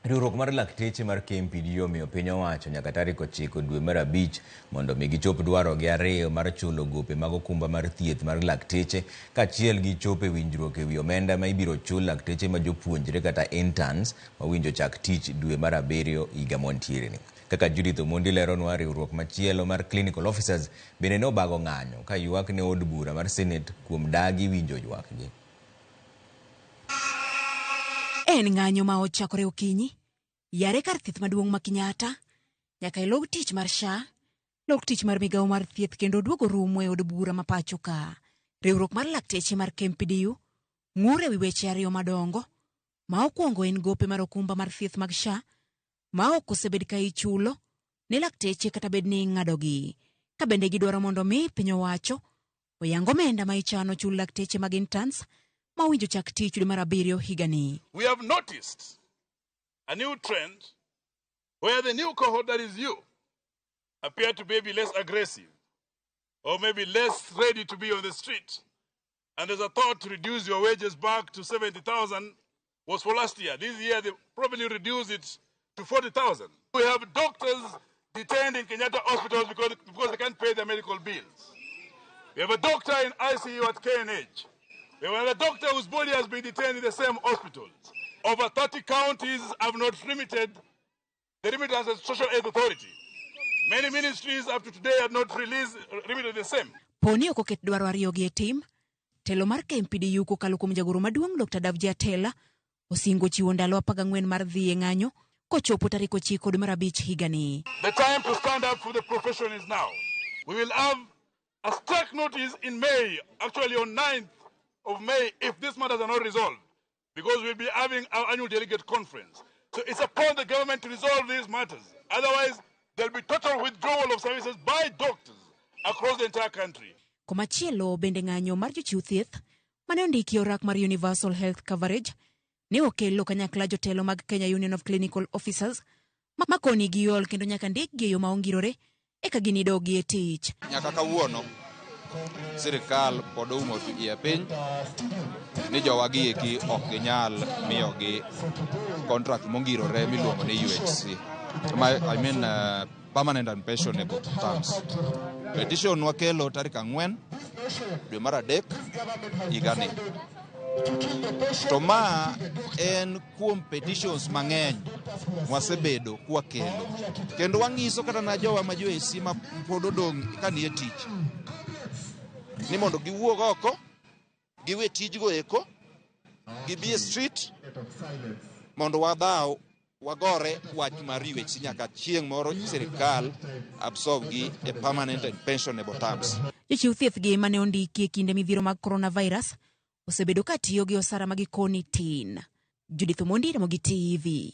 Riwruok mar lakteche mar KMPDU omiyo piny owacho nyaka tarik 9 dwe mar abich mondo mi gichop dwarogi ariyo mar chulo gope mag okumba mar thieth mar lakteche kaachiel gi chopo winjruok ewi omenda ma ibiro chul lakteche ma jopuonjre kata interns mawinjo chak tich dwe mar 7 higa montiereni. Kaka Judith Omondi leronwa, riwruok machielo mar clinical officers bende ne obago ng'anyo ka ywak ne od bura mar Senate kuom dagi winjo ywakgi. En ng'anyo ma ochakore okinyi yare kar thieth maduong' ma Kenyatta nyaka e log tich mar SHA, log tich mar migawo mar thieth kendo duogo rumo e od bura ma pacho ka. Riwruok mar lakteche mar KMPDU ng'ur ewi weche ariyo madongo ma okwongo en gope mar okumba mar thieth mag SHA ma ok osebed ka ichulo ne lakteche kata bed ni ng'adogi, ka bende gidwaro mondo mi piny owacho oyang omenda ma ichano chul lakteche mag interns ma winjo chak tich dwe mar 7 higani. We have noticed a new trend where the new cohort, that is you, appear to be less aggressive or maybe less ready to be on the street. And there's a thought to reduce your wages back to 70,000 was for last year. This year they probably reduce it to 40,000. We have doctors detained in Kenyatta hospitals because they can't pay their medical bills. We have a doctor in ICU at KNH. We have a doctor whose body has been detained in the same hospitals. Over 30 counties have not remitted the remittance as Social Aid Authority. Many ministries up to today have not remitted the same. Poni okoket dwaro ariyo gi e tim, telo mar KMPDU kokalo kuom jagoro maduong' Dr. Davji Atela osingo chiwo ndalo 14 mar dhi e ng'anyo kochopo tarik 9 dwe mar 5 higani. The time to stand up for the profession is now. We will have a strike notice in May, actually on 9th of May, if these matters are not resolved, because we'll be having our annual delegate conference. So it's upon the government to resolve these matters. Otherwise, there'll be total withdrawal of services by doctors across the entire country. Komachielo bende ng'anyo mar jochiw thieth mane ondiki orak mar Universal Health Coverage ne okelo kanyakla jotelo mag Kenya Union of Clinical Officers makoni giol kendo nyaka ndik gi yo maongirore eka ginidogi e tich. Nyaka kawuono Sirkal pod oumo e piny ni jowagi eki ok ginyal miyogi contract mongirore miluongo ni UHC. I mean permanent and pensionable terms. Petition wakelo tarik 4 dwe mar 3 higani. To ma en kuom petitions mang'eny wasebedo kwakelo. Kendo wang'iso kata na jowa ma jo-AC ma pod odong' ka nie tich ni mondo giwuog oko, giwe tijgo eko, gibi e street mondo wadhaw wagore wach mar UHC nyaka chieng' moro Sirkal absorb gi e permanent and pensionable terms. Jochiw thieth gi mane ondiki e kinde midhiero mag coronavirus osebedo ka tiyo gi osara magikoni tin. Judith Omondi, Ramogi TV.